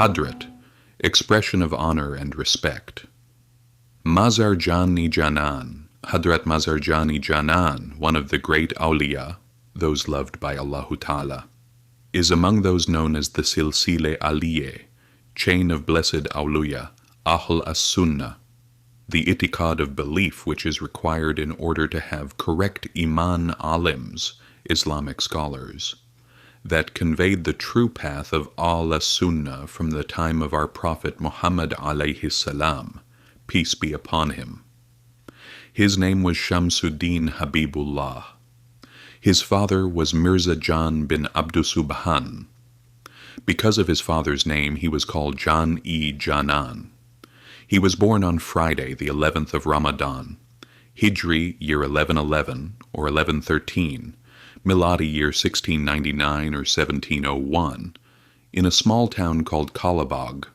Hadrat, expression of honor and respect. Mazhar Jan-i Janan, Hadrat Mazhar Jan-i Janan, one of the great awliya, those loved by Allahu Taala, is among those known as the Silsile aliye, chain of blessed awluya, as-Sunna, the itiqad of belief which is required in order to have correct iman alims, Islamic scholars, that conveyed the true path of as-Sunna from the time of our Prophet Muhammad alayhis-salam, peace be upon him. His name was Shamsuddin Habibullah. His father was Mirza Jan bin Abdussubhan. Because of his father's name, he was called Jan-i Janan. He was born on Friday, the 11th of Ramadan, Hijri, year 1111 or 1113, Miladi, year 1699 or 1701, in a small town called Kalabag,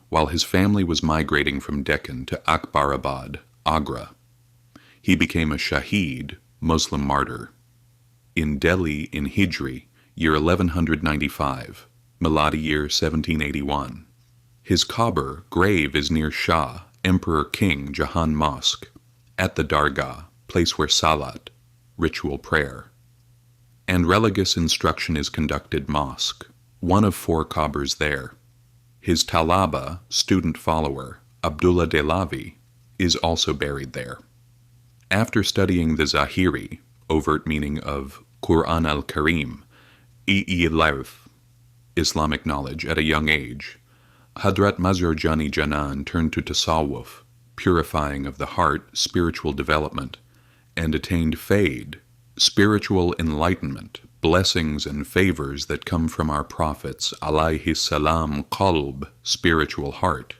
while his family was migrating from Deccan to Akbarabad, Agra. He became a shaheed, Muslim martyr, in Delhi in Hijri, year 1195, Miladi, year 1781. His qabr, grave, is near Shah, Emperor King Jahan Mosque, at the Dargah, place where salat, ritual prayer, and religous instruction is conducted mosque, one of 4 qabrs there. His talaba, student follower, Abdullah Dehlavi, is also buried there. After studying the Zahiri, overt meaning of Quran al-Karim, Islamic knowledge, at a young age, Hadrat Mazhar Jan-i Janan turned to tasawwuf, purifying of the heart, spiritual development, and attained fade, spiritual enlightenment, blessings and favors that come from our prophets, alayhis-salam, qalb, spiritual heart.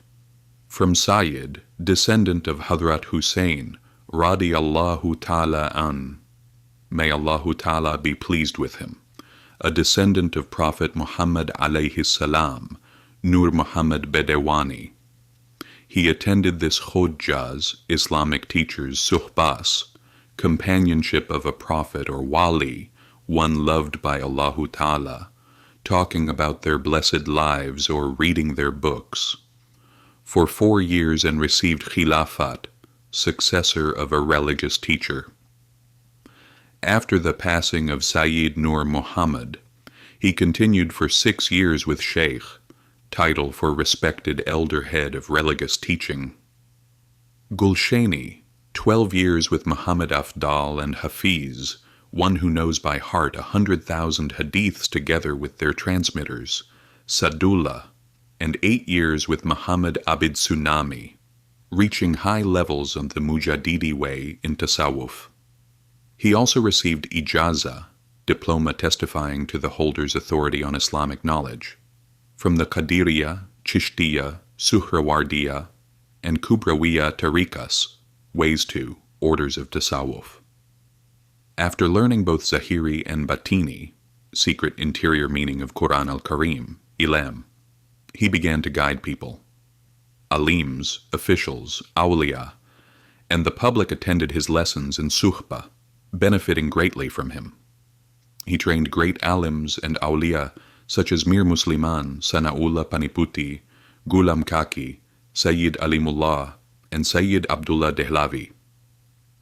From Sayyid, descendant of Hadrat Hussein, Allahu Taala an, may Allahu Taala be pleased with him, a descendant of Prophet Muhammad alayhis-salam, Nur Muhammad Bedewani. He attended this Khodjaz, Islamic teacher's suhbas, companionship of a prophet or wali, one loved by Allahu Taala, talking about their blessed lives or reading their books, for 4 years and received khilafat, successor of a religious teacher. After the passing of Sayyid Nur Muhammad, he continued for 6 years with Sheikh, title for respected elder head of religious teaching. Gulshani, 12 years with Muhammad Afdal and Hafiz, one who knows by heart 100,000 hadiths together with their transmitters, Sadullah, and 8 years with Muhammad Abid Tsunami, reaching high levels on the Mujadidi way in Tasawwuf. He also received Ijaza, diploma testifying to the holder's authority on Islamic knowledge, from the Qadiriya, Chishtiya, Suhrawardiya, and Kubrawiya tariqas, ways to, orders of Tasawwuf. After learning both Zahiri and Batini, secret interior meaning of Quran al-Karim, ilm, he began to guide people, alims, officials, awliya, and the public attended his lessons in suhbah, benefiting greatly from him. He trained great alims and awliya such as Mir Musliman, Sanaullah Paniputi, Ghulam Kaki, Sayyid Alimullah, and Sayyid Abdullah Dehlavi.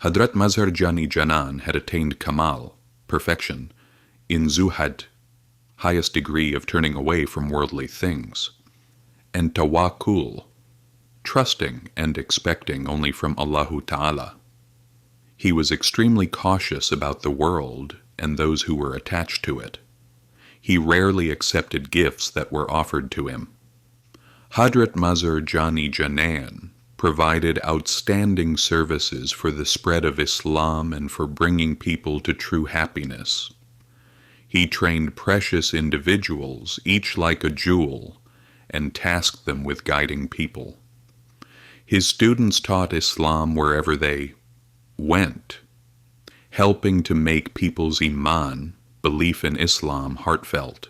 Hadrat Mazhar Jan-i Janan had attained Kamal, perfection, in Zuhad, highest degree of turning away from worldly things, and Tawakkul, trusting and expecting only from Allahu Taala. He was extremely cautious about the world and those who were attached to it. He rarely accepted gifts that were offered to him. Hadrat Mazhar Jan-i Janan provided outstanding services for the spread of Islam and for bringing people to true happiness. He trained precious individuals, each like a jewel, and tasked them with guiding people. His students taught Islam wherever they went, helping to make people's iman, belief in Islam, heartfelt.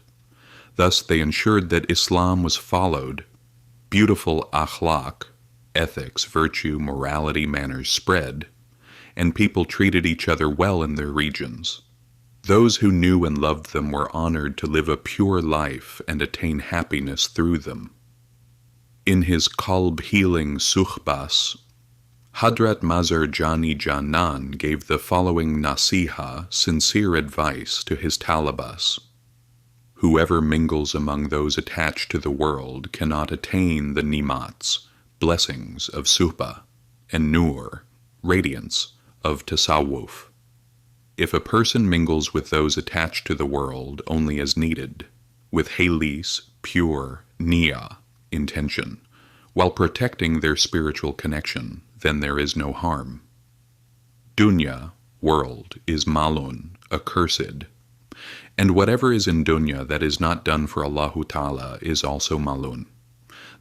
Thus they ensured that Islam was followed, beautiful akhlaq, ethics, virtue, morality, manners spread, and people treated each other well in their regions. Those who knew and loved them were honored to live a pure life and attain happiness through them. In his qalb-healing sukhbas, Hadrat Mazhar Jan-i Janan gave the following nasiha, sincere advice to his talabas. Whoever mingles among those attached to the world cannot attain the nimats, blessings of suhbah, and nur, radiance of tasawwuf. If a person mingles with those attached to the world only as needed, with halis, pure, niyyah, intention, while protecting their spiritual connection, then there is no harm. Dunya, world, is malun, accursed, and whatever is in dunya that is not done for Allahu Taala is also malun.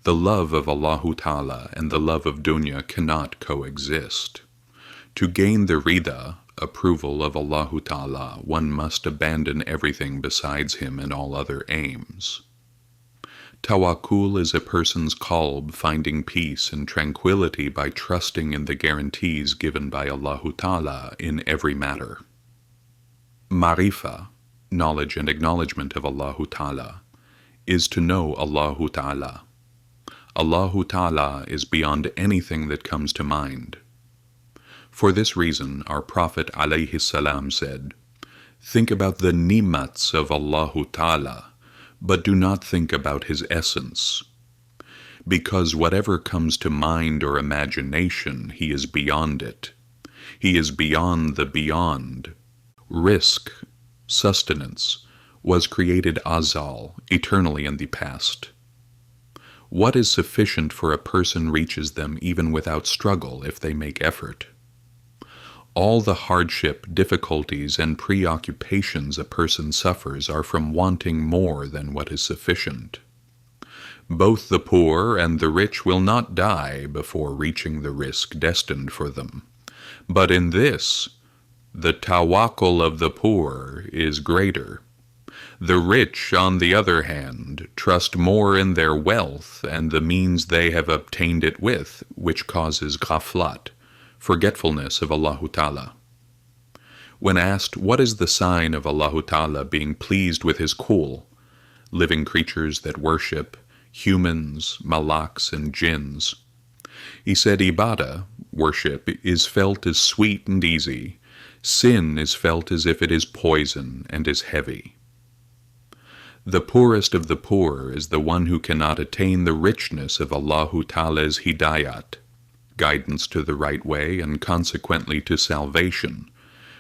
The love of Allahu Taala and the love of dunya cannot coexist. To gain the rida, approval of Allahu Taala, one must abandon everything besides Him and all other aims. Tawakkul is a person's qalb finding peace and tranquility by trusting in the guarantees given by Allahu Taala in every matter. Marifa, knowledge and acknowledgement of Allahu Taala, is to know Allahu Taala. Allahu Taala is beyond anything that comes to mind. For this reason, our Prophet alayhis-salam said, "Think about the nimats of Allahu Taala, but do not think about His essence. Because whatever comes to mind or imagination, He is beyond it. He is beyond the beyond. Rizq, sustenance, was created azal, eternally in the past. What is sufficient for a person reaches them even without struggle if they make effort. All the hardship, difficulties, and preoccupations a person suffers are from wanting more than what is sufficient. Both the poor and the rich will not die before reaching the rizq destined for them. But in this, the tawakkul of the poor is greater. The rich, on the other hand, trust more in their wealth and the means they have obtained it with, which causes ghaflat, forgetfulness of Allahu Taala. When asked what is the sign of Allahu Taala being pleased with His kul, living creatures that worship, humans, malaks, and jinns, he said ibadah, worship, is felt as sweet and easy. Sin is felt as if it is poison and is heavy. The poorest of the poor is the one who cannot attain the richness of Allahu Taala's hidayat, guidance to the right way and consequently to salvation,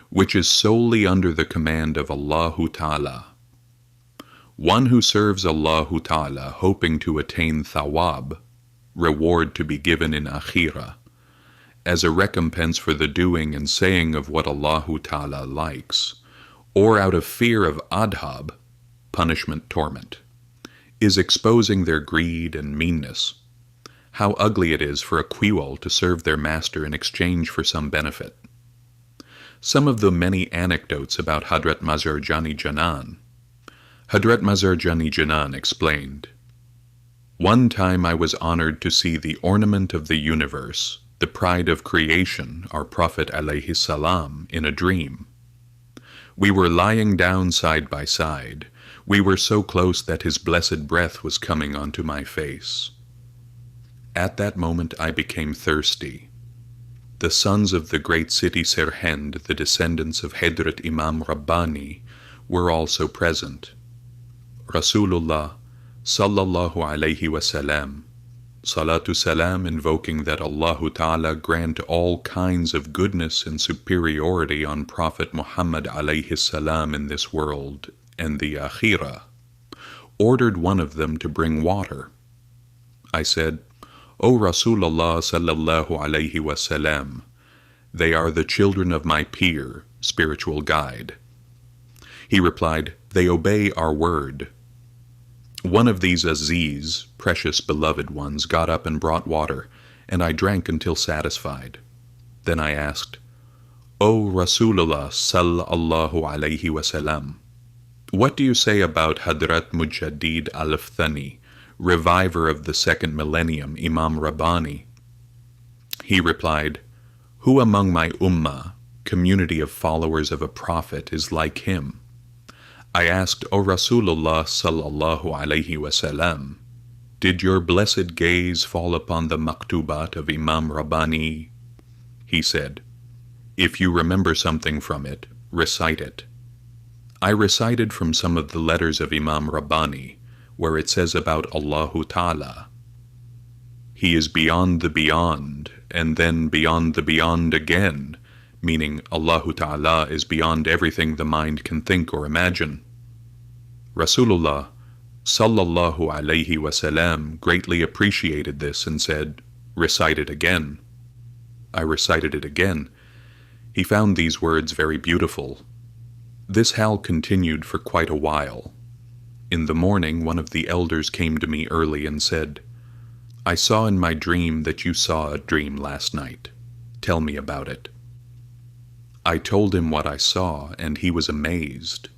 which is solely under the command of Allahu Taala. One who serves Allahu Taala hoping to attain thawab, reward to be given in akhirah, as a recompense for the doing and saying of what Allahu Taala likes, or out of fear of adhab, punishment, torment, is exposing their greed and meanness. How ugly it is for a quiwal to serve their master in exchange for some benefit. Some of the many anecdotes about Hadrat Mazhar Jan-i Janan. Hadrat Mazhar Jan-i Janan explained, "One time I was honored to see the ornament of the universe, the pride of creation, our Prophet alayhis-salam, in a dream. We were lying down side by side. We were so close that His blessed breath was coming onto my face. At that moment I became thirsty. The sons of the great city Sirhind, the descendants of Hadrat Imam Rabbani, were also present. Rasulullah sallallahu alayhi wasallam, salatu salam, invoking that Allahu Taala grant all kinds of goodness and superiority on Prophet Muhammad alayhis-salam in this world and the akhirah, ordered one of them to bring water. I said, O Rasulullah sallallahu alayhi wasallam, they are the children of my peer, spiritual guide. He replied, they obey our word. One of these aziz, precious beloved ones, got up and brought water, and I drank until satisfied. Then I asked, O Rasulullah sallallahu alayhi wasallam, what do you say about Hadrat Mujaddid al-Thani, reviver of the second millennium, Imam Rabbani? He replied, who among my ummah, community of followers of a prophet, is like him? I asked, O Rasulullah sallallahu alayhi wasallam, did your blessed gaze fall upon the maktubat of Imam Rabbani? He said, if you remember something from it, recite it. I recited from some of the letters of Imam Rabbani, where it says about Allahu Taala, He is beyond the beyond, and then beyond the beyond again, meaning Allahu Taala is beyond everything the mind can think or imagine. Rasulullah sallallahu alayhi wasallam greatly appreciated this and said, recite it again. I recited it again. He found these words very beautiful. This hal continued for quite a while. In the morning, one of the elders came to me early and said, I saw in my dream that you saw a dream last night. Tell me about it. I told him what I saw, and he was amazed.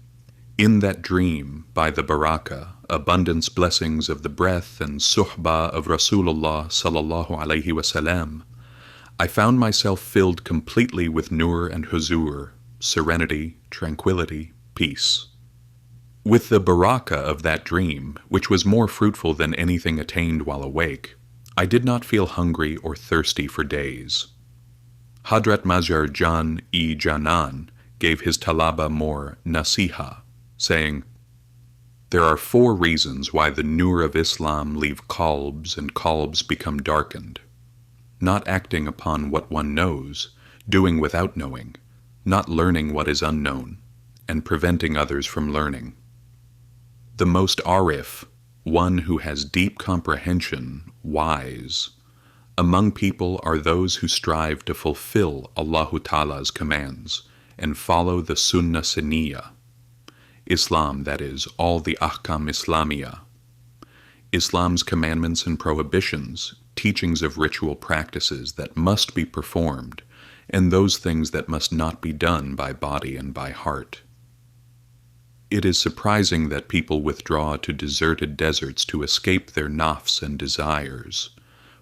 In that dream, by the barakah, abundance blessings of the breath and suhbah of Rasulullah sallallahu alayhi wasallam, I found myself filled completely with nur and huzur, serenity, tranquility, peace. With the barakah of that dream, which was more fruitful than anything attained while awake, I did not feel hungry or thirsty for days. Hadrat Mazhar Jan-i Janan gave his talaba more nasiha, saying, there are 4 reasons why the nur of Islam leave qalbs and qalbs become darkened. Not acting upon what one knows, doing without knowing, not learning what is unknown, and preventing others from learning. The most arif, one who has deep comprehension, wise, among people are those who strive to fulfill Allahu Taala's commands and follow the Sunnah Siniyah. Islam, that is, all the ahkam Islamiyah. Islam's commandments and prohibitions, teachings of ritual practices that must be performed, and those things that must not be done by body and by heart. It is surprising that people withdraw to deserted deserts to escape their nafs and desires,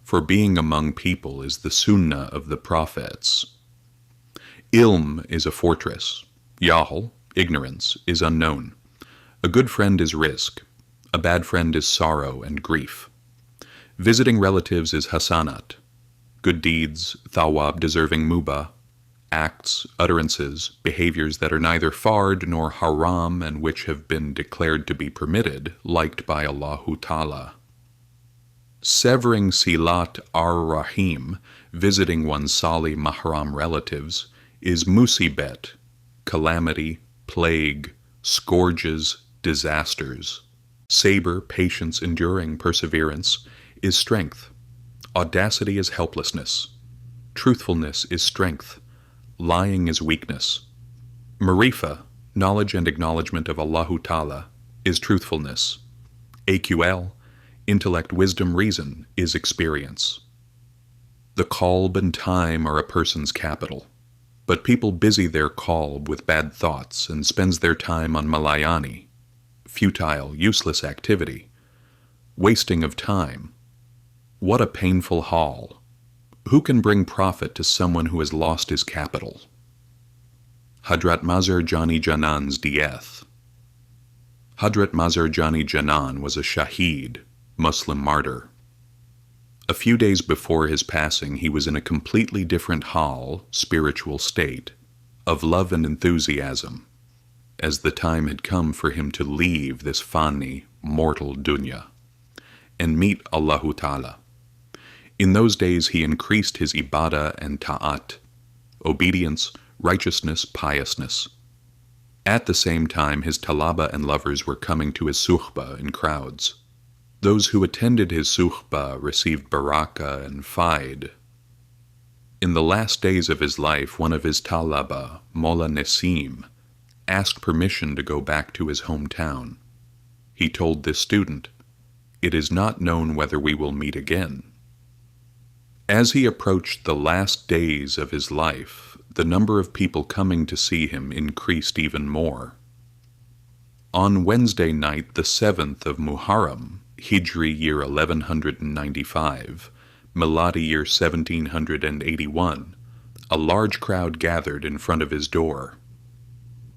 for being among people is the sunnah of the prophets. Ilm is a fortress. Yahl, ignorance, is unknown. A good friend is rizq. A bad friend is sorrow and grief. Visiting relatives is hasanat. Good deeds, thawab deserving mubah. Acts, utterances, behaviors that are neither fard nor haram and which have been declared to be permitted, liked by Allahu Taala. Severing silat ar-rahim, visiting one's sali mahram relatives, is musibet, calamity, plague, scourges, disasters. Sabr, patience, enduring, perseverance, is strength. Audacity is helplessness. Truthfulness is strength. Lying is weakness. Marifa, knowledge and acknowledgement of Allahu Taala, is truthfulness. AQL, intellect, wisdom, reason, is experience. The qalb and time are a person's capital, but people busy their qalb with bad thoughts and spends their time on malayani, futile, useless activity, wasting of time. What a painful haul! Who can bring profit to someone who has lost his capital? Hadrat Mazhar Jan-i Janan's death. Hadrat Mazhar Jan-i Janan was a shaheed, Muslim martyr. A few days before his passing, he was in a completely different hal, spiritual state, of love and enthusiasm, as the time had come for him to leave this fani, mortal dunya, and meet Allahu Taala. In those days he increased his ibadah and ta'at, obedience, righteousness, piousness. At the same time his talaba and lovers were coming to his suhbah in crowds. Those who attended his suhbah received barakah and faid. In the last days of his life, one of his talaba, Mola Nasim, asked permission to go back to his hometown. He told this student, "It is not known whether we will meet again." As he approached the last days of his life, the number of people coming to see him increased even more. On Wednesday night, the 7th of Muharram, Hijri year 1195, Miladi year 1781, a large crowd gathered in front of his door.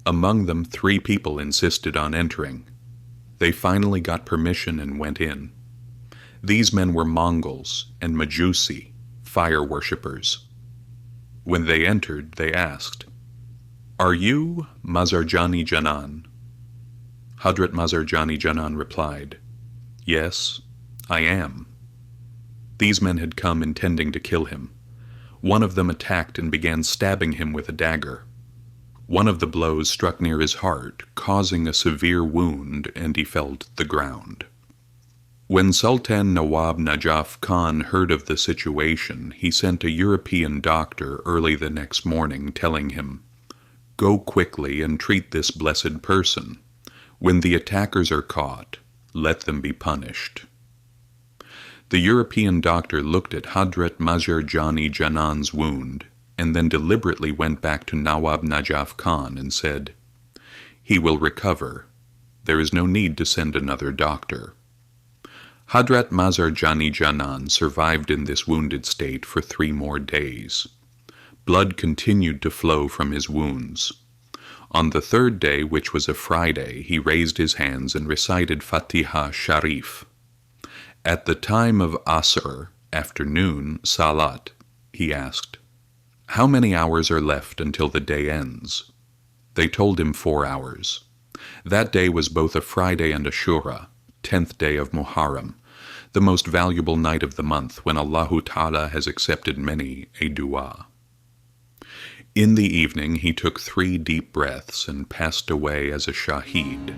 Among them, 3 people insisted on entering. They finally got permission and went in. These men were Mongols and Majusi, fire worshippers. When they entered, they asked, "Are you Mazhar Jan-i Janan?" Hadrat Mazhar Jan-i Janan replied, "Yes, I am." These men had come intending to kill him. One of them attacked and began stabbing him with a dagger. One of the blows struck near his heart, causing a severe wound, and he fell to the ground. When Sultan Nawab Najaf Khan heard of the situation, he sent a European doctor early the next morning, telling him, "Go quickly and treat this blessed person. When the attackers are caught, let them be punished." The European doctor looked at Hadrat Mazhar Jan-i Janan's wound, and then deliberately went back to Nawab Najaf Khan and said, "He will recover. There is no need to send another doctor." Hadrat Mazhar Jan-i Janan survived in this wounded state for 3 more days. Blood continued to flow from his wounds. On the 3rd day, which was a Friday, he raised his hands and recited Fatiha Sharif. At the time of Asr, afternoon, salat, he asked, "How many hours are left until the day ends?" They told him 4 hours. That day was both a Friday and a Shura, 10th day of Muharram, the most valuable night of the month, when Allahu Taala has accepted many a dua. In the evening he took 3 deep breaths and passed away as a shaheed.